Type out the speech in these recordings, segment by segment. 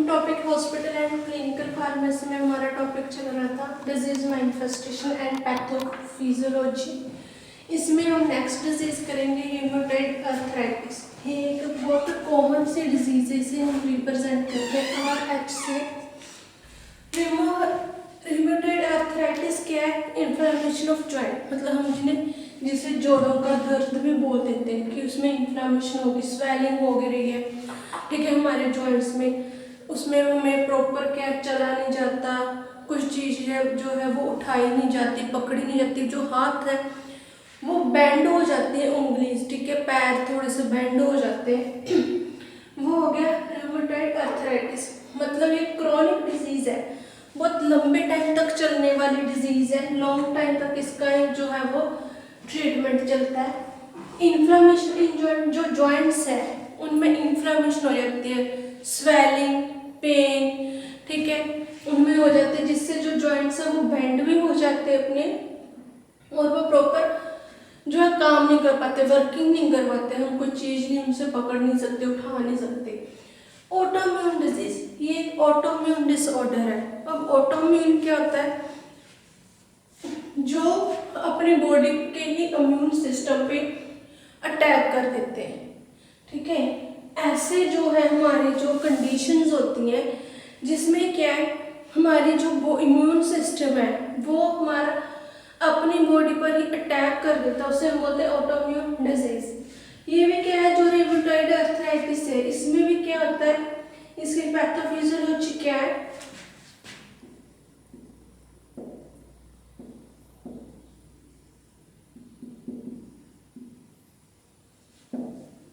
Topic hospital and clinical pharmacy में हमारा topic चल रहा था डिजीज मैनिफेस्टेशन एंड पैथोफिजियोलॉजी। इसमें हम नेक्स्ट डिजीज करेंगे ह्यूमेटॉइड आर्थराइटिस। ये एक बहुत कॉमन सी डिजीज है, इसे हम रिप्रेजेंट करते हैं RH से। ह्यूमेटॉइड आर्थराइटिस क्या है? इन्फ्लेमेशन ऑफ जॉइंट, मतलब हम जिसे जोड़ों का दर्द भी बोल देते हैं कि उसमें इन्फ्लेमेशन होगी, स्वेलिंग हो रही है, ठीक है, हमारे जॉइंट्स में। उसमें हमें प्रॉपर क्या चला नहीं जाता, कुछ चीज़ है जो है वो उठाई नहीं जाती, पकड़ी नहीं जाती, जो हाथ है वो बेंड हो जाती है, उंगलीज, ठीक है, पैर थोड़े से बेंड हो जाते हैं। वो हो गया ह्यूमेटॉइड आर्थराइटिस। मतलब ये क्रॉनिक डिजीज है, बहुत लंबे टाइम तक चलने वाली डिजीज है, लॉन्ग टाइम तक इसका जो है वो ट्रीटमेंट चलता है। इन्फ्लेमेशन इन जो जॉइंट्स है उनमें इन्फ्लेमेशन हो जाती है, स्वेलिंग, पेन, ठीक है, उनमें हो जाते हैं, जिससे जो जॉइंट्स है वो बेंड भी हो जाते हैं अपने, और वो प्रॉपर जो है काम नहीं कर पाते, वर्किंग नहीं कर पाते, हम कोई चीज़ नहीं उनसे पकड़ नहीं सकते, उठा नहीं सकते। ऑटोइम्यून डिजीज, ये एक ऑटोइम्यून डिसऑर्डर है। अब ऑटोइम्यून क्या होता है? जो अपनी बॉडी के ही इम्यून सिस्टम पे अटैक कर देते हैं, ठीक है। ऐसे जो है हमारी जो कंडीशंस होती हैं जिसमें क्या है, हमारी जो इम्यून सिस्टम है वो हमारा अपनी बॉडी पर ही अटैक कर देता है, उसे हम बोलते हैं ऑटोइम्यून डिजीज। ये भी क्या है जो ह्यूमेटॉइड आर्थराइटिस है, इसमें भी क्या होता है, इसकी पैथोफिजियोलॉजी क्या है?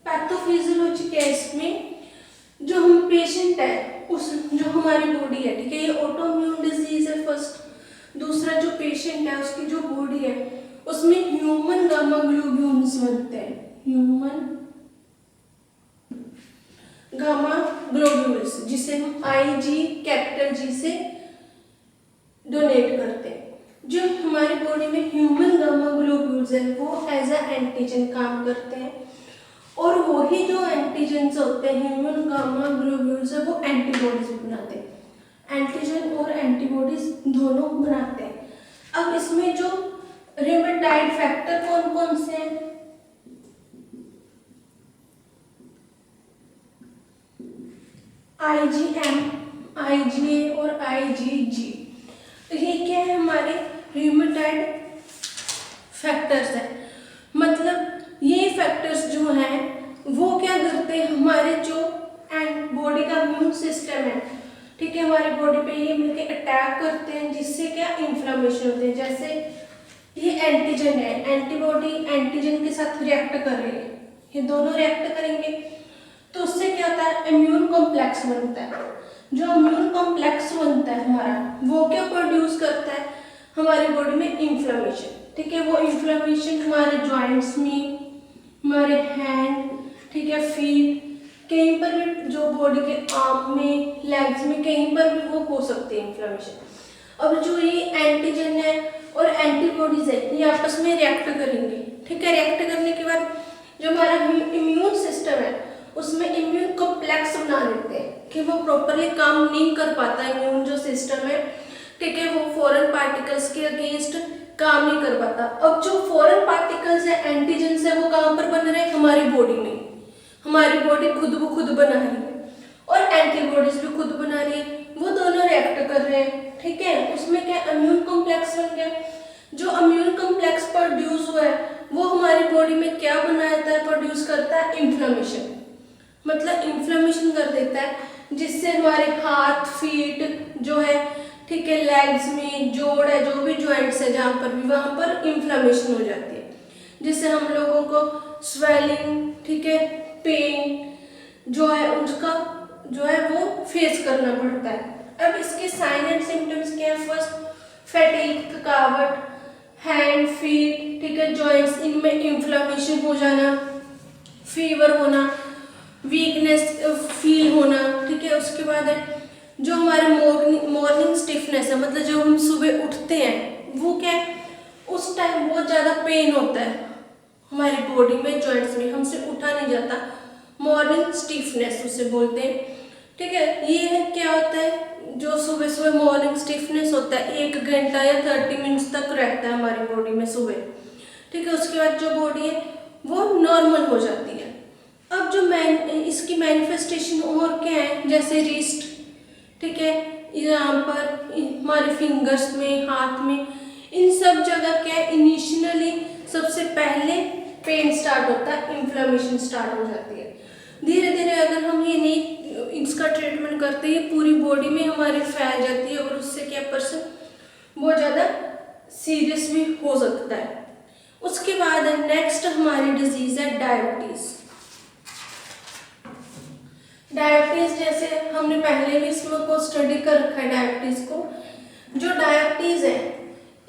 पैथोफिजियोलॉजी क्या है? इसमें जो हम पेशेंट है, उस जो हमारी बॉडी है, ठीक है, ये ऑटोइम्यून डिजीज है फर्स्ट। दूसरा जो पेशेंट है उसकी जो बॉडी है उसमें ह्यूमन गामा ग्लोब्यूल्स बनते हैं, ह्यूमन गामा ग्लोब्यूल्स, जिसे हम IG कैपिटल G से डोनेट करते हैं। जो हमारी बॉडी में ह्यूमन गामा ग्लोब्यूल्स है वो एज अ एंटीजन काम करते हैं, और वही जो एंटीजेंस होते हैं ह्यूमन गामा ग्लोब्यूल्स है वो एंटीबॉडीज बनाते हैं, एंटीजन और एंटीबॉडीज दोनों बनाते हैं। अब इसमें जो र्यूमेटाइड फैक्टर कौन कौन से हैं? IgM, IgA और IgG। तो ये क्या है? हमारे र्यूमेटाइड फैक्टर्स है। मतलब ये फैक्टर्स जो हैं वो क्या करते हैं, हमारे जो बॉडी का इम्यून सिस्टम है, ठीक है, हमारी बॉडी पे ये मिलके अटैक करते हैं, जिससे क्या इन्फ्लेमेशन होते हैं। जैसे ये एंटीजन है, एंटीबॉडी एंटीजन के साथ रिएक्ट कर रही है, ये दोनों रिएक्ट करेंगे तो उससे क्या होता है, इम्यून कॉम्प्लेक्स बनता है। जो इम्यून कॉम्प्लेक्स बनता है हमारा, वो क्या प्रोड्यूस करता है हमारी बॉडी में? इन्फ्लेमेशन, ठीक है। वो इन्फ्लेमेशन हमारे जॉइंट्स में, हमारे हैंड, ठीक है, फीट, कहीं पर भी, जो बॉडी के आर्म में, लेग्स में, कहीं पर भी वो हो सकती है इन्फ्लेमेशन। अब जो ये एंटीजन है और एंटीबॉडीज है ये आपस में रिएक्ट करेंगे, ठीक है। रिएक्ट करने के बाद जो हमारा इम्यून सिस्टम है उसमें इम्यून कॉम्प्लेक्स बना देते हैं कि वो प्रॉपरली काम नहीं कर पाता, इम्यून जो सिस्टम है, ठीक है, वो फॉरेन पार्टिकल्स के अगेंस्ट काम नहीं कर पाता। अब जो फॉरेन पार्टिकल्स है, एंटीजेंस है, वो कहाँ पर बन रहे हैं? हमारी बॉडी में। हमारी बॉडी खुद ब खुद बना रही है और एंटीबॉडीज भी खुद बना रही है, वो दोनों रिएक्ट कर रहे हैं, ठीक है। उसमें क्या इम्यून कॉम्प्लेक्स बन गया। जो इम्यून कॉम्प्लेक्स प्रोड्यूस हुआ है वो हमारी बॉडी में क्या बनाता है? प्रोड्यूस करता है इन्फ्लेमेशन, मतलब इन्फ्लेमेशन कर देता है, जिससे हमारे हाथ, फीट जो है, ठीक है, लेग्स में, जोड़ है, जो भी जॉइंट्स है जहाँ पर भी, वहाँ पर इन्फ्लेमेशन हो जाती है, जिससे हम लोगों को स्वेलिंग, ठीक है, पेन जो है उसका जो है वो फेस करना पड़ता है। अब इसके साइन एंड सिम्टम्स क्या है? फर्स्ट फैटीग, थकावट, हैंड, फीट, ठीक है, जॉइंट्स, इनमें इन्फ्लेमेशन हो जाना, फीवर होना, वीकनेस फील होना, ठीक है। उसके बाद है जो हमारे मॉर्निंग स्टिफनेस है, मतलब जब हम सुबह उठते हैं वो क्या है, उस टाइम बहुत ज़्यादा पेन होता है हमारी बॉडी में, जॉइंट्स में, हमसे उठा नहीं जाता, मॉर्निंग स्टिफनेस उसे बोलते हैं, ठीक है, ये क्या होता है, जो सुबह सुबह मॉर्निंग स्टिफनेस होता है 1 घंटा या 30 मिनट्स तक रहता है हमारी बॉडी में सुबह। ठीक है, उसके बाद जो बॉडी है वो नॉर्मल हो जाती है। अब जो इसकी मैनिफेस्टेशन और क्या है, जैसे रिस्ट, ठीक है, यहाँ पर हमारे फिंगर्स में, हाथ में, इन सब जगह क्या है, इनिशियली सबसे पहले पेन स्टार्ट होता है, इन्फ्लेमेशन स्टार्ट हो जाती है। धीरे धीरे अगर हम ये नहीं इसका ट्रीटमेंट करते हैं, पूरी बॉडी में हमारी फैल जाती है और उससे क्या पर्सन बहुत ज़्यादा सीरियस भी हो सकता है। उसके बाद नेक्स्ट हमारी डिजीज है डायबिटीज। डायबिटीज जैसे हमने पहले भी इसमें को स्टडी कर रखा है डायबिटीज को। जो डायबिटीज है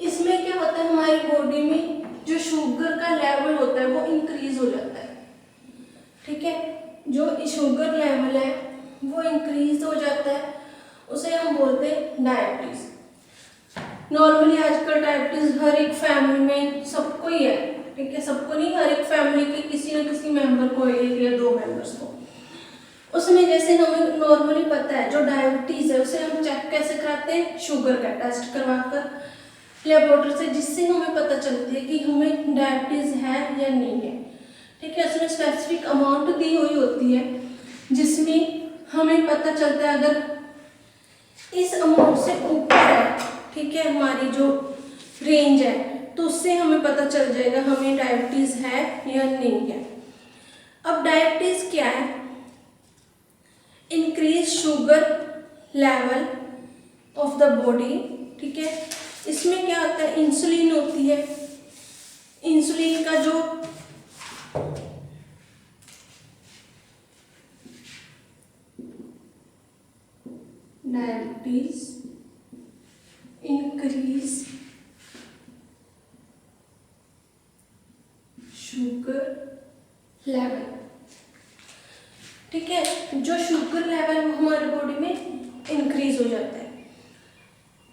इसमें क्या होता है, हमारी बॉडी में जो शुगर का लेवल होता है वो इंक्रीज हो जाता है। ठीक है, जो शुगर लेवल है वो इंक्रीज हो जाता है, उसे हम बोलते हैं डायबिटीज। नॉर्मली आजकल डायबिटीज हर एक फैमिली में सबको ही है। ठीक है, सबको नहीं, हर एक फैमिली के किसी न किसी मेंबर को, 1 या 2 मेंबर्स को। उसमें जैसे हमें नॉर्मली पता है जो डायबिटीज है उसे हम चेक कैसे कराते हैं, शुगर का टेस्ट करवाकर लेबोरेटरी से, जिससे हमें पता चलती है कि हमें डायबिटीज है या नहीं है। ठीक है, उसमें स्पेसिफिक अमाउंट दी हुई होती है जिसमें हमें पता चलता है अगर इस अमाउंट से ऊपर है, ठीक है, हमारी जो रेंज है, तो उससे हमें पता चल जाएगा हमें डायबिटीज है या नहीं है। अब डायबिटीज क्या है, increase sugar level of the body. ठीक है, इसमें क्या होता है, इंसुलिन होती है, इंसुलिन का जो डायबिटीज इंक्रीज शुगर लेवल। ठीक है, जो शुगर लेवल वो हमारी बॉडी में इंक्रीज हो जाता है।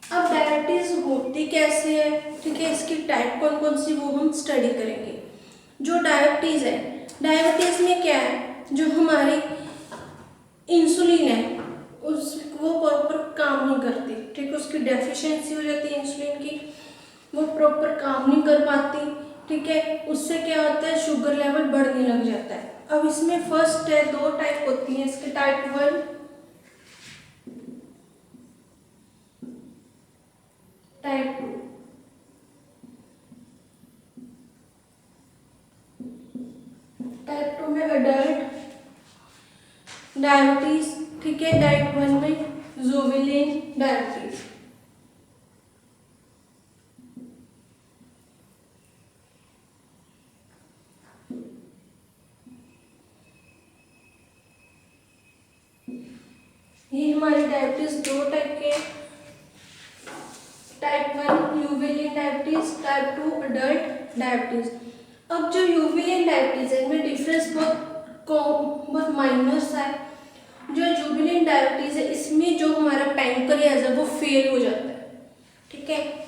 अब डायबिटीज होती कैसे है, ठीक है, इसकी टाइप कौन कौन सी वो हम स्टडी करेंगे। जो डायबिटीज है, डायबिटीज में क्या है, जो हमारी इंसुलिन है वो प्रॉपर काम नहीं करती। ठीक है, उसकी डेफिशिएंसी हो जाती है इंसुलिन की, वो प्रॉपर काम नहीं कर पाती। ठीक है, उससे क्या होता है, शुगर लेवल बढ़ने लग जाता है। अब इसमें फर्स्ट है, 2 टाइप होती हैं इसके, टाइप 1, टाइप 2। टाइप 2 में अडल्ट डायबिटीज, ठीक है, टाइप 1 में जुवेनाइल डायबिटीज। ये हमारी डायबिटीज 2 टाइप के, type 1 juvenile diabetes, type 2 adult diabetes. अब जो यूवेनाइल डायबिटीज है इनमें डिफरेंस बहुत माइनर सा है। जो जुवेनाइल डायबिटीज है इसमें जो हमारा पैंक्रियाज है वो फेल हो जाता है। ठीक है,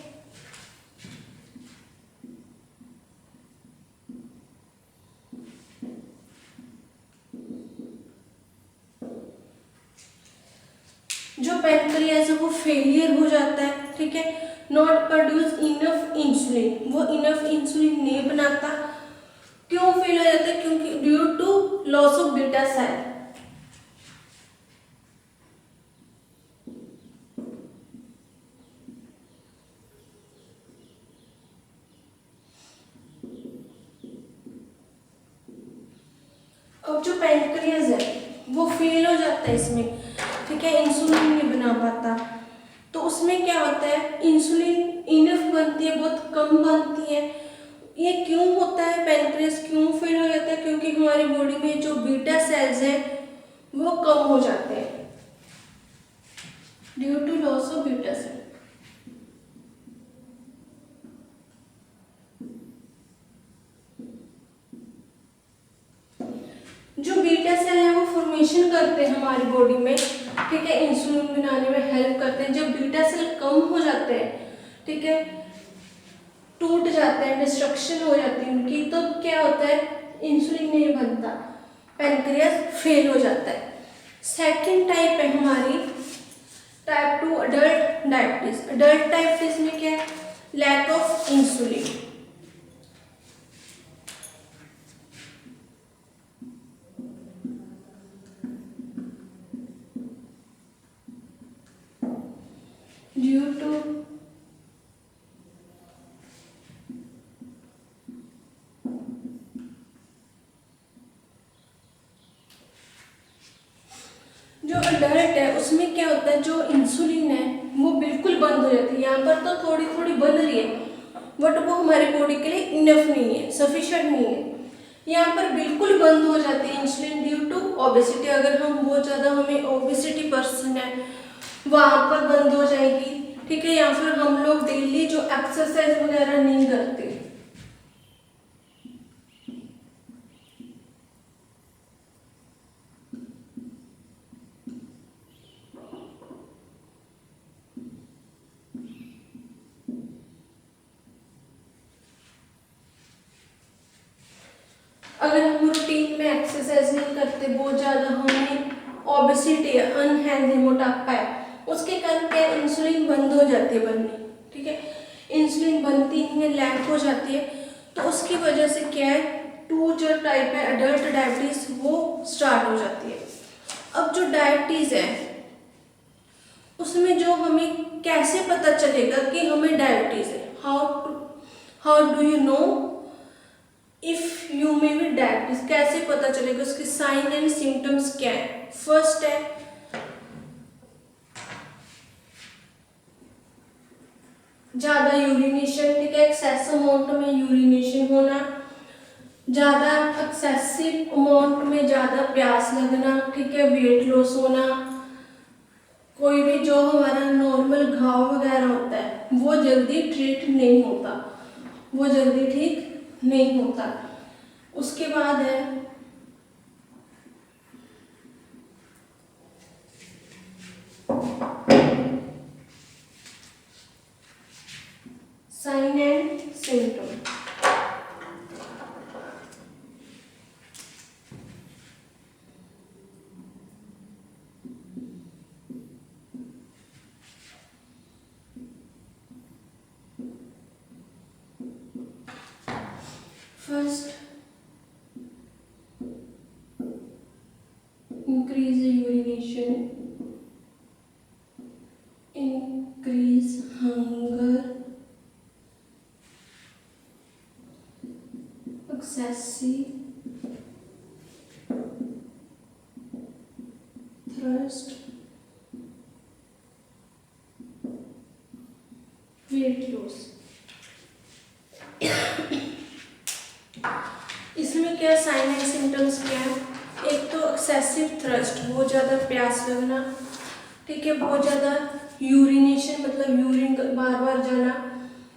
जो पैंक्रियाज है वो फेलियर हो जाता है। ठीक है, नॉट प्रोड्यूस इनफ इंसुलिन, वो इनफ इंसुलिन नहीं बनाता। क्यों फेल हो जाता है, क्योंकि due to loss of beta cell. अब जो पैंक्रियाज है वो फेल हो जाता है इसमें, ठीक है, इंसुलिन नहीं बना पाता। तो उसमें क्या होता है, इंसुलिन इनफ बनती है, बहुत कम बनती है। ये क्यों होता है, पैंक्रियाज क्यों फेल हो जाता है, क्योंकि हमारी बॉडी में जो बीटा सेल्स हैं वो कम हो जाते हैं due to loss of beta cell. जो बीटा सेल है वो फॉर्मेशन करते हैं हमारी बॉडी में, ठीक है, इंसुलिन बनाने में हेल्प करते हैं। जब बीटा सेल कम हो जाते हैं, ठीक है, टूट जाते हैं, डिस्ट्रक्शन हो जाती है उनकी, तो क्या होता है, इंसुलिन नहीं बनता, पैंक्रियाज फेल हो जाता है। सेकंड टाइप है हमारी type 2 adult diabetes. Adult diabetes में क्या है, lack of insulin. Due to जो अडल्ट है उसमें क्या होता है, जो इंसुलिन है वो बिल्कुल बंद हो जाती है। यहाँ पर तो थोड़ी थोड़ी बन रही है बट वो हमारी बॉडी के लिए इनफ नहीं है, सफिशिएंट नहीं है। यहाँ पर बिल्कुल बंद हो जाती है इंसुलिन ड्यू टू ओबेसिटी। अगर हम बहुत ज़्यादा हमें ओबेसिटी पर्सन है वहाँ पर बंद हो जाएगी, ठीक है। या फिर हम लोग डेली जो एक्सरसाइज वगैरह नहीं करते, अगर हम रूटीन में एक्सरसाइज नहीं करते, बहुत ज़्यादा हमें ओबेसिटी है, अनहेल्दी मोटापा है, उसके कारण क्या इंसुलिन बंद हो जाती है बननी, ठीक है। इंसुलिन बनती नहीं है, लैक हो जाती है, तो उसकी वजह से क्या है, 2 जो टाइप है अडल्ट डायबिटीज वो स्टार्ट हो जाती है। अब जो डायबिटीज है उसमें जो हमें कैसे पता चलेगा कि हमें डायबिटीज है, how do you know if you may be diabetes, कैसे पता चलेगा, उसके साइन एंड सिम्टम्स क्या है। फर्स्ट है ज्यादा यूरिनेशन, ठीक है, एक्सेसिव अमाउंट में यूरिनेशन होना, ज्यादा एक्सेसिव अमाउंट में ज्यादा प्यास लगना, ठीक है, वेट लॉस होना, कोई भी जो हमारा नॉर्मल घाव वगैरह होता है वो जल्दी ट्रीट नहीं होता, वो जल्दी ठीक नहीं होता। उसके बाद है sign and symptom. First, increase urination, increase hunger, excessive thirst, weight loss। इसमें क्या साइन एंड सिम्टम्स क्या है, एक तो एक्सेसिव थ्रस्ट, बहुत ज़्यादा प्यास लगना, ठीक है, बहुत ज़्यादा यूरिनेशन मतलब यूरिन बार बार जाना,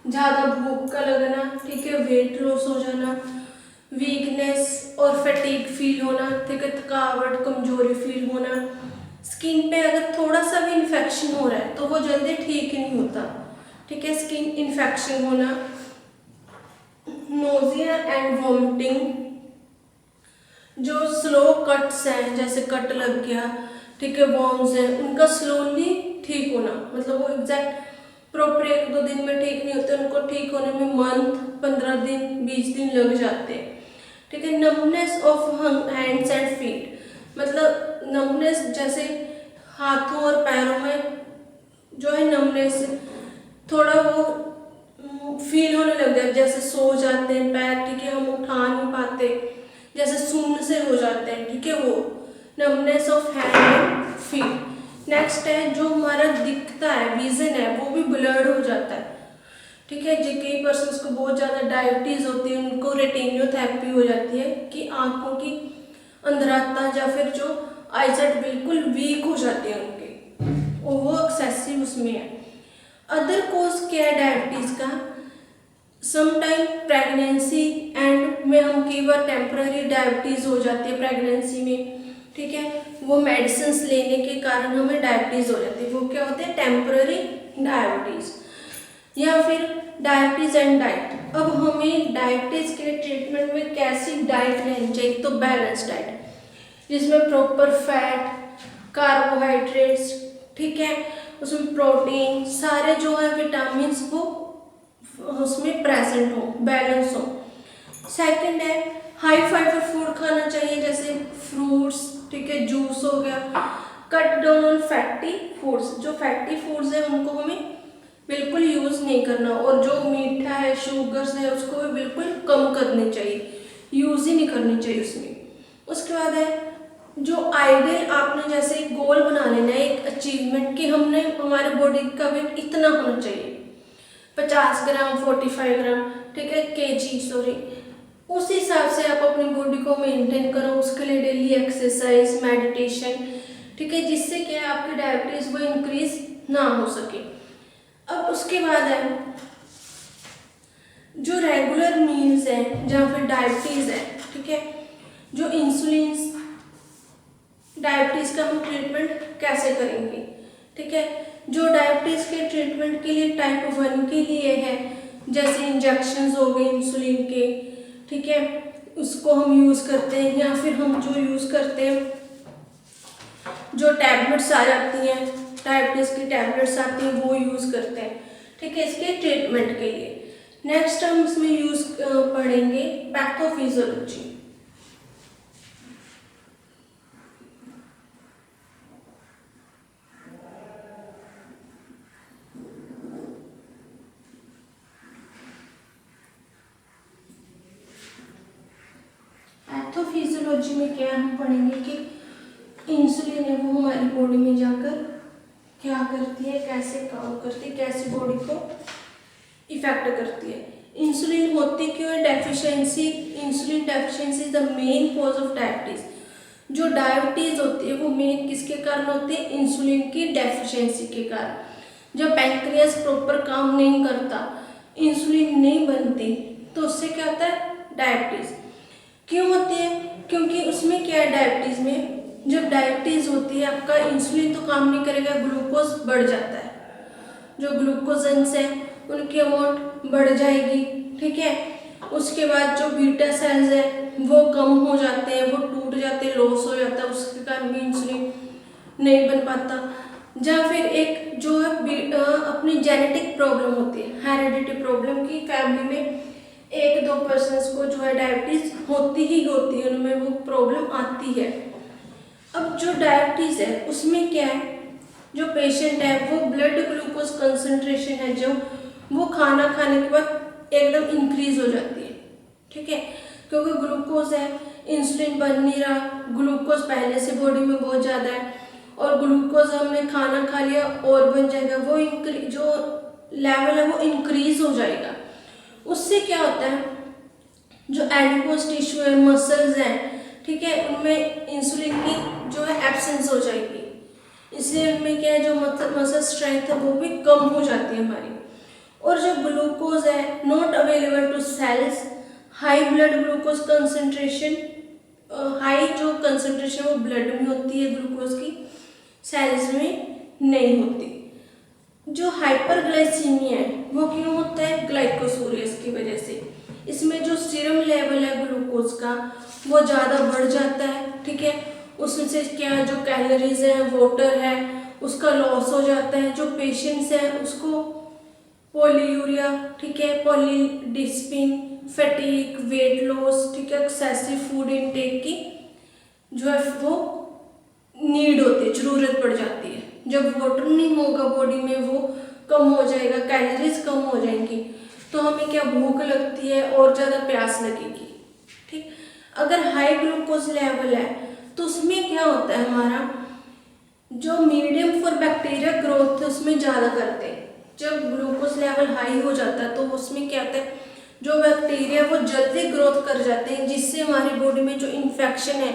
ज़्यादा भूख का लगना, ठीक है, वेट लॉस हो जाना, वीकनेस और फटीग फील होना, ठीक है, थकावट कमजोरी फील होना। स्किन पे अगर थोड़ा सा भी इन्फेक्शन हो रहा है तो वो जल्दी ठीक नहीं होता, ठीक है, स्किन इन्फेक्शन होना, नोजिया एंड वॉमिटिंग, जो स्लो कट्स हैं जैसे कट लग गया, ठीक है, वॉर्म्स हैं, उनका स्लोली ठीक होना, मतलब वो एग्जैक्ट प्रॉपर 1-2 दिन में ठीक नहीं होते, उनको ठीक होने में मंथ, 15 दिन, 20 दिन लग जाते हैं, ठीक है। Numbness of hands and feet, मतलब नमनेस जैसे हाथों और पैरों में जो है नमनेस, थोड़ा वो फील होने लग जाए, जैसे सो जाते हैं पैर, ठीक है, हम उठा नहीं पाते, जैसे सुन्न से हो जाते हैं, ठीक है, वो numbness of hand and feet. Next है जो हमारा दिखता है, विजन है, वो भी ब्लर्ड हो जाता है, ठीक है। जो कई पर्सन को बहुत ज़्यादा डायबिटीज़ होती है उनको रेटिनोपैथी हो जाती है कि आंखों की अंधराता या फिर जो आईसाइट बिल्कुल वीक हो जाती है उनके, और वो एक्सेसिव उसमें है। अदर कोज क्या है डायबिटीज़ का, समटाइम प्रेगनेंसी एंड में हम कई बार टेम्पररी डायबिटीज़ हो जाती है प्रेगनेंसी में, ठीक है, वो मेडिसिन लेने के कारण हमें डायबिटीज़ हो जाती है, वो क्या होते हैं टेम्पररी डायबिटीज़। या फिर डायबिटीज़ एंड डाइट, अब हमें डायबिटीज़ के ट्रीटमेंट में कैसी डाइट लेनी चाहिए, तो बैलेंस डाइट जिसमें प्रॉपर फैट कार्बोहाइड्रेट्स, ठीक है, उसमें प्रोटीन, सारे जो है विटामिन वो उसमें प्रेजेंट हो, बैलेंस हो। सेकंड है हाई फाइबर फूड खाना चाहिए, जैसे फ्रूट्स, ठीक है, जूस हो गया। Cut down on fatty foods, जो फैटी फूड्स है उनको हमें बिल्कुल यूज़ नहीं करना, और जो मीठा है, शुगर्स है, उसको भी बिल्कुल कम करनी चाहिए, यूज़ ही नहीं करनी चाहिए उसमें। उसके बाद है जो आइडियल, आपने जैसे एक गोल बना लेना है, एक अचीवमेंट कि हमने हमारे बॉडी का वेट इतना होना चाहिए, 50 ग्राम, 45 ग्राम, ठीक है, केजी सॉरी। उस हिसाब से आप अपनी बॉडी को मेंटेन करो, उसके लिए डेली एक्सरसाइज, मेडिटेशन, ठीक है, जिससे क्या है आपकी डायबिटीज वो इंक्रीज ना हो सके। अब उसके बाद है जो रेगुलर मील्स हैं जहाँ फिर डायबिटीज है, ठीक है, जो इंसुलिन, डायबिटीज का हम ट्रीटमेंट कैसे करेंगे, ठीक है, जो डायबिटीज के ट्रीटमेंट के लिए टाइप 1 के लिए है, जैसे इंजेक्शंस हो गए इंसुलिन के, ठीक है, उसको हम यूज़ करते हैं, या फिर हम जो यूज़ करते हैं जो टैबलेट्स आ जाती हैं, डायबिटीज की टैबलेट्स आती हैं, वो यूज़ करते हैं, ठीक है, इसके ट्रीटमेंट के लिए। नेक्स्ट हम इसमें यूज़ पढ़ेंगे पैथोफिजियोलॉजी। पैथोफिजियोलॉजी में क्या हम पढ़ेंगे कि इंसुलिन है वो हमारी बॉडी में जाकर क्या करती है, कैसे काम करती है, कैसे बॉडी को इफेक्ट करती है। इंसुलिन होती क्यों है deficiency, insulin deficiency is the main cause of diabetes. जो डायबिटीज होती है वो मेन किसके कारण होती है, इंसुलिन की डेफिशिएंसी के कारण। जब पैंक्रियास प्रॉपर काम नहीं करता, इंसुलिन नहीं बनती, तो उससे क्या होता है, डायबिटीज। क्यों होती है, क्योंकि उसमें क्या है, डायबिटीज में जब डायबिटीज होती है आपका इंसुलिन तो काम नहीं करेगा, ग्लूकोज बढ़ जाता है, जो ग्लूकोजेंस है उनकी अमाउंट बढ़ जाएगी, ठीक है। उसके बाद जो बीटा सेल्स है वो कम हो जाते हैं, वो टूट जाते हैं, लॉस हो जाता है, उसके कारण भी इंसुलिन नहीं बन पाता। या फिर एक जो है अपनी जेनेटिक प्रॉब्लम होती है, हेरिडिटी प्रॉब्लम की, फैमिली में 1-2 पर्सन्स को जो है डायबिटीज होती ही होती है, उनमें वो प्रॉब्लम आती है। अब जो डायबिटीज है उसमें क्या है, जो पेशेंट है वो ब्लड ग्लूकोज कंसंट्रेशन है जो वो खाना खाने के बाद एकदम इंक्रीज हो जाती है, ठीक है, क्योंकि ग्लूकोज है, इंसुलिन बन नहीं रहा, ग्लूकोज पहले से बॉडी में बहुत ज़्यादा है, और ग्लूकोज हमने खाना खा लिया और बन जाएगा, वो जो लेवल है वो इंक्रीज हो जाएगा। उससे क्या होता है, जो एडिपोज टिश्यू है, मसल्स हैं, ठीक है, उनमें इंसुलिन की जो है एब्सेंस हो जाएगी, इसलिए उनमें क्या है, जो मसल स्ट्रेंथ है वो भी कम हो जाती है हमारी। और जो ग्लूकोज है not available to cells, high blood glucose concentration, high जो कंसंट्रेशन वो ब्लड में होती है ग्लूकोज की, सेल्स में नहीं होती। जो हाइपरग्लाइसीमिया है वो क्यों होता है, ग्लाइकोसूरियस की वजह से। इसमें जो सीरम लेवल है ग्लूकोज का वो ज़्यादा बढ़ जाता है, ठीक है, उससे क्या जो कैलोरीज है, वाटर है, उसका लॉस हो जाता है। जो पेशेंट्स हैं उसको पॉलीयूरिया, ठीक है, पॉलीडिस्पिन, फैटीग, वेट लॉस, ठीक है, एक्सेसिव फूड इनटेक की जो है वो नीड होती है, जरूरत पड़ जाती है। जब वाटर नहीं होगा बॉडी में, वो कम हो जाएगा, कैलोरीज कम हो जाएंगी, तो हमें क्या भूख लगती है और ज़्यादा प्यास लगेगी, ठीक। अगर हाई ग्लूकोज लेवल है तो उसमें क्या होता है, हमारा जो मीडियम फॉर बैक्टीरिया ग्रोथ है उसमें ज़्यादा करते हैं। जब ग्लूकोज लेवल हाई हो जाता है तो उसमें क्या होता है, जो बैक्टीरिया वो जल्दी ग्रोथ कर जाते हैं, जिससे हमारी बॉडी में जो इन्फेक्शन है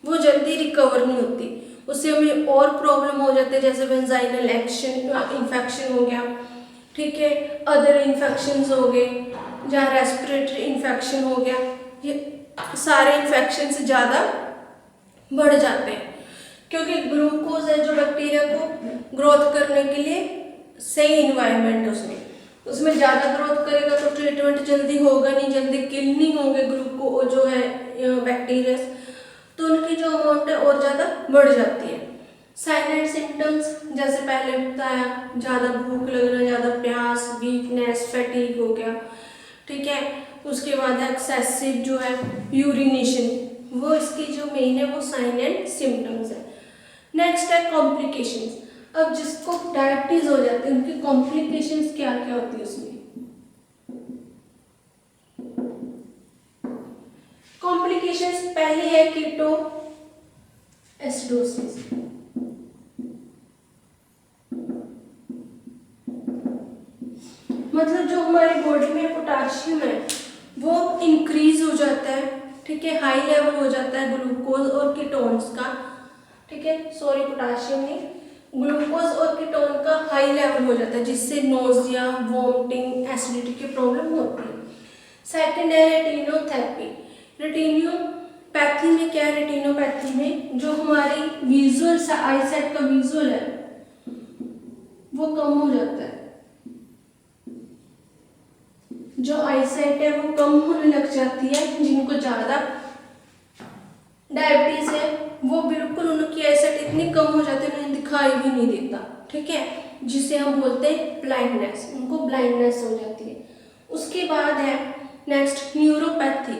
वो जल्दी रिकवर नहीं होती, उससे हमें और प्रॉब्लम हो जाते हैं, जैसे वेंजाइनल इन्फेक्शन हो गया, ठीक है, अदर इन्फेक्शंस हो गए, जहाँ रेस्पिरेटरी इन्फेक्शन हो गया, ये सारे इन्फेक्शन से ज़्यादा बढ़ जाते हैं, क्योंकि ग्लूकोज है जो बैक्टीरिया को ग्रोथ करने के लिए सही इन्वायरमेंट है, उसमें ज़्यादा ग्रोथ करेगा तो ट्रीटमेंट जल्दी होगा नहीं, जल्दी किल नहीं होंगे ग्लूको जो है बैक्टीरिया, तो उनकी जो अमाउंट है और ज़्यादा बढ़ जाती है। साइन एंड सिम्टम्स जैसे पहले बताया, ज़्यादा भूख लगना, ज़्यादा प्यास, वीकनेस, फैटीग हो गया, ठीक है। उसके बाद एक्सेसिव जो है यूरिनेशन, वो इसकी जो मेन है वो साइन एंड सिम्टम्स है। नेक्स्ट है कॉम्प्लिकेशंस। अब जिसको डायबिटीज हो जाती है उनकी कॉम्प्लिकेशंस क्या क्या होती है उसमें। कॉम्प्लिकेशंस पहली है कीटो एसिडोसिस। मतलब जो हमारी बॉडी में पोटाशियम है वो इंक्रीज हो जाता है, ठीक है, हाई लेवल हो जाता है ग्लूकोज और कीटोन्स का, ठीक है, सॉरी पोटाशियम नहीं, ग्लूकोज और कीटोन का हाई लेवल हो जाता है, जिससे नोजिया, वोमिटिंग, एसिडिटी की प्रॉब्लम होती है। सेकंड है रेटिनोपैथी। रेटिनोपैथी में क्या है, रेटिनोपैथी में जो हमारी विजुअल आईसाइट का विजुअल है वो कम हो जाता है, जो आईसाइट है वो कम होने लग जाती है। जिनको ज़्यादा डायबिटीज है वो बिल्कुल उनकी आईसाइट इतनी कम हो जाती है उन्हें दिखाई भी नहीं देता, ठीक है, जिसे हम बोलते हैं ब्लाइंडनेस, उनको ब्लाइंडनेस हो जाती है। उसके बाद है नेक्स्ट न्यूरोपैथी।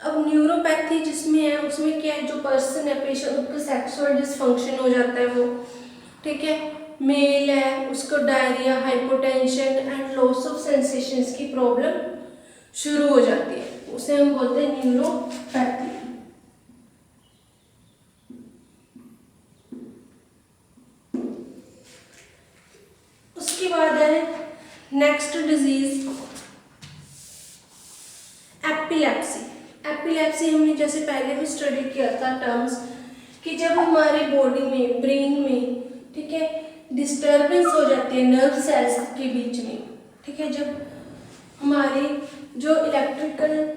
अब न्यूरोपैथी जिसमें है उसमें क्या है, जो पर्सन है पेशेंट उसका सेक्सुअल डिसफंक्शन हो जाता है वो, ठीक है, मेल है उसको diarrhoea, hypotension and loss of sensations की प्रॉब्लम शुरू हो जाती है, उसे हम बोलते हैं न्यूरोपैथी। उसके बाद है नेक्स्ट डिजीज एपिलेप्सी। एपिलेप्सी हमने जैसे पहले भी स्टडी किया था टर्म्स कि जब हमारे बॉडी में, ब्रेन में, ठीक है, डिस्टर्बेंस हो जाती है नर्व सेल्स के बीच में, ठीक है, जब हमारी जो इलेक्ट्रिकल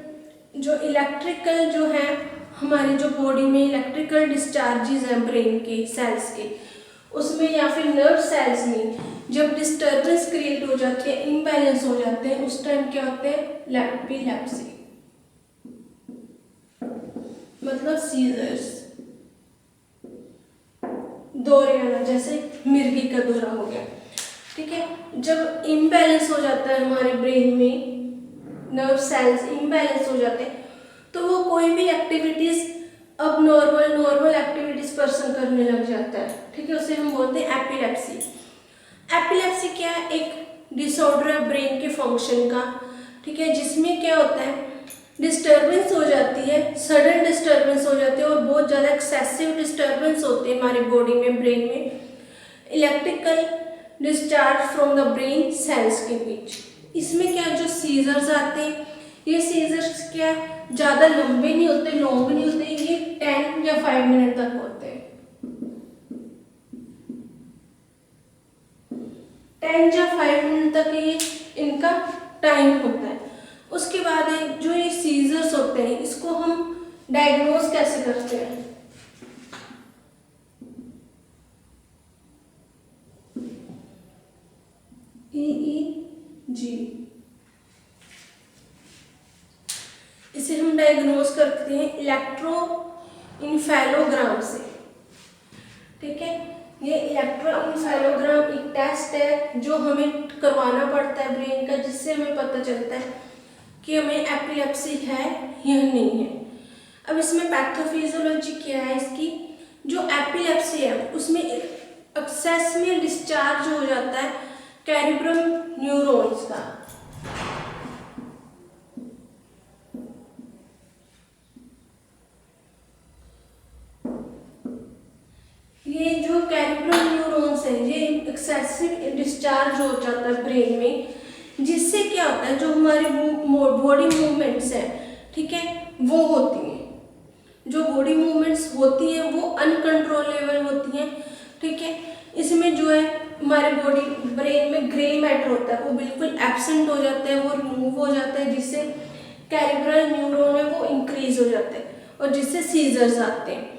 जो है हमारी जो बॉडी में इलेक्ट्रिकल डिस्चार्जेस हैं ब्रेन के सेल्स के, उसमें या फिर नर्व सेल्स में जब डिस्टर्बेंस क्रिएट हो जाती है, इम्बैलेंस हो जाते हैं, उस टाइम क्या होते हैं, एपिलेप्सी, मतलब सीजर्स, दौरे आना, जैसे मिर्गी का दौरा हो गया, ठीक है। जब इम्बैलेंस हो जाता है हमारे ब्रेन में, नर्व सेल्स इम्बैलेंस हो जाते हैं, तो वो कोई भी एक्टिविटीज अब नॉर्मल एक्टिविटीज पर्सन करने लग जाता है, ठीक है, उसे हम बोलते हैं एपिलेप्सी। एपिलेप्सी क्या है, एक डिसऑर्डर है ब्रेन के फंक्शन का, ठीक है, जिसमें क्या होता है, डिस्टर्बेंस हो जाती है, सडन डिस्टर्बेंस हो जाती है और बहुत ज़्यादा एक्सेसिव डिस्टर्बेंस होते हैं हमारी बॉडी में, ब्रेन में, electrical discharge from the brain cells के बीच। इसमें क्या जो सीजर्स आते हैं, ये सीजर्स क्या ज़्यादा लंबे नहीं होते, लॉन्ग नहीं होते, ये 10 या 5 मिनट तक होते हैं, 10 या 5 मिनट तक ये इनका टाइम होता है। उसके बाद जो ये सीजर्स होते हैं इसको हम डायग्नोज कैसे करते हैं, EEG, इसे हम डायग्नोज करते हैं इलेक्ट्रोइंफेलोग्राम से, ठीक है। ये इलेक्ट्रोइंफेलोग्राम एक टेस्ट है जो हमें करवाना पड़ता है ब्रेन का, जिससे हमें पता चलता है कि हमें एपिलेप्सी है या नहीं है। अब इसमें पैथोफिजियोलॉजी क्या है इसकी, जो एपिलेप्सी है उसमें एक्सेस में डिस्चार्ज हो जाता है कैरिब्रम न्यूरॉन्स का, ये जो कैरिब्रम न्यूरॉन्स है ये एक्सेसिव डिस्चार्ज हो जाता है ब्रेन में, जिससे क्या होता है जो हमारी बॉडी मूवमेंट्स है, ठीक है, वो होती हैं, जो बॉडी मूवमेंट्स होती हैं वो अनकंट्रोलेबल होती हैं, ठीक है। इसमें जो है हमारे बॉडी ब्रेन में ग्रे मैटर होता है वो बिल्कुल एब्सेंट हो जाता है, वो रिमूव हो जाता है, जिससे कैरिब्रल न्यूरॉन है वो इंक्रीज हो जाते हैं और जिससे सीजर्स आते हैं।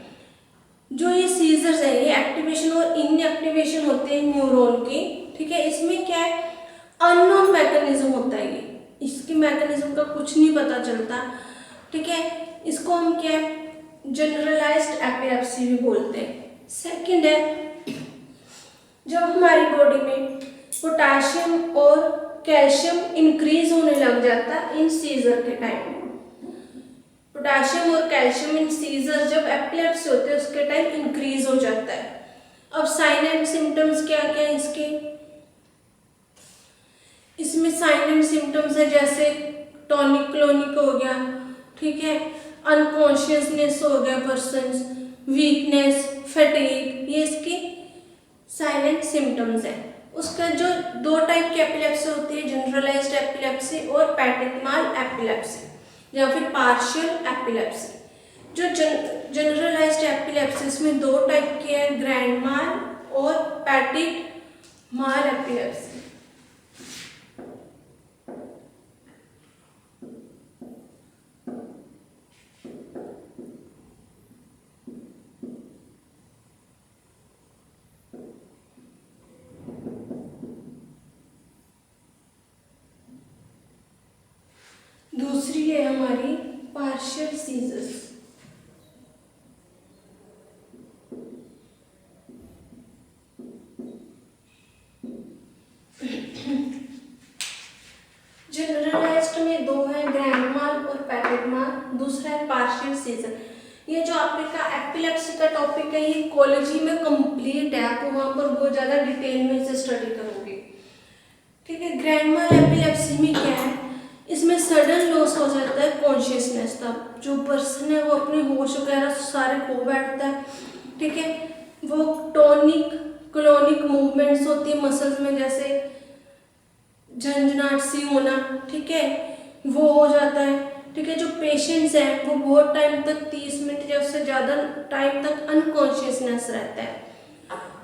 जो ये सीजर्स है ये एक्टिवेशन और इनएक्टिवेशन होते हैं न्यूरॉन के, ठीक है। इसमें क्या है, अननोन मैकेनिज्म होता है, ये इसके मैकेनिज्म का कुछ नहीं पता चलता, ठीक है। इसको हम क्या जनरलाइज्ड एपिलेप्सी भी बोलते हैं। सेकंड है जब हमारी बॉडी में पोटाशियम और कैल्शियम इंक्रीज होने लग जाता है इन सीजर के टाइम। पोटाशियम और कैल्शियम इन सीजर जब एपिलेप्सी होते हैं उसके टाइम इंक्रीज हो जाता है। अब साइन एंड सिम्टम्स क्या क्या है इसके, इसमें साइन एंड सिम्टम्स है जैसे टॉनिक क्लोनिक हो गया, ठीक है, अनकॉन्शियसनेस हो गया पर्सन, वीकनेस, फैटीग, ये इसकी साइन एंड सिम्टम्स है। उसका जो दो टाइप की एपिलेप्सी होती है, जनरलाइज्ड एपिलेप्सी और पैटेग्माल एपिलेप्सी या फिर पार्शियल एपिलेप्सी। जो जनरलाइज्ड एपिलेप्सी इसमें दो टाइप की है, ग्रैंड माल और पैटेग्माल एपिलेप्सी। दूसरी है हमारी पार्शियल सीजर्स। जनरलाइज्ड में दो है, ग्रैंड माल और पैटेग्माल, दूसरा है पार्शियल सीजर। ये जो आपका एपिलेप्सी का टॉपिक है ये कॉलेजी में कंप्लीट है, आप वहाँ पर बहुत ज़्यादा डिटेल में इसे स्टडी करोगे, ठीक है। ग्रैंड माल एपिलेप्सी में क्या है, इसमें सडन लॉस हो जाता है कॉन्शियसनेस, तब जो पर्सन है वो अपने होश वगैरह सारे खो बैठता है, ठीक है। वो टॉनिक क्लोनिक मूवमेंट्स होती है मसल्स में, जैसे झंझनाहट सी होना, ठीक है, वो हो जाता है, ठीक है। जो पेशेंट्स हैं वो बहुत टाइम तक 30 मिनट या उससे ज़्यादा टाइम तक अनकॉन्शियसनेस रहता है।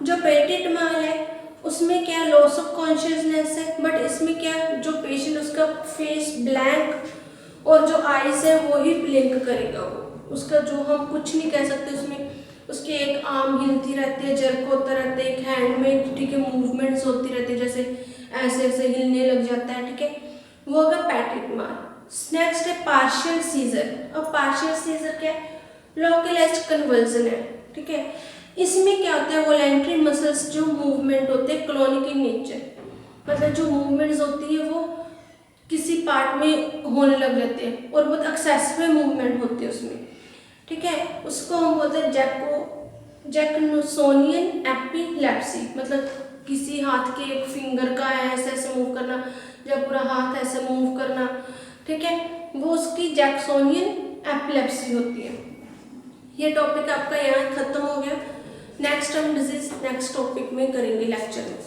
जो पैटेग्माल है उसमें क्या लॉस ऑफ कॉन्शियसनेस है, बट इसमें क्या जो पेशेंट उसका फेस ब्लैंक और जो आईज है वो ही ब्लिंक करेगा, वो उसका जो हम कुछ नहीं कह सकते, उसमें उसके एक आर्म हिलती रहती है, जर्क होता रहता है, एक हैंड में, ठीक है, मूवमेंट्स होती रहती है, जैसे ऐसे ऐसे हिलने लग जाता है, ठीक है, वो होगा पैटेग्माल। नेक्स्ट है पार्शियल सीजर। अब पार्शियल सीजर क्या है, लोकलाइज्ड कन्वर्जन है, ठीक है। इसमें क्या होता है, वॉलेंट्री मसल्स जो मूवमेंट होते हैं क्लोनिक इन नेचर, मतलब जो मूवमेंट्स होती है वो किसी पार्ट में होने लग जाते हैं और बहुत एक्सेसिव मूवमेंट होती है उसमें, ठीक है। उसको हम बोलते हैं जैक्सोनियन एपिलेप्सी, मतलब किसी हाथ के एक फिंगर का ऐसे ऐसे मूव करना या पूरा हाथ ऐसे मूव करना, ठीक है, वो उसकी जैक्सोनियन एपिलेप्सी होती है। ये टॉपिक आपका यहाँ खत्म हो गया। नेक्स्ट हम डिजीज नेक्स्ट टॉपिक में करेंगे लेक्चर में।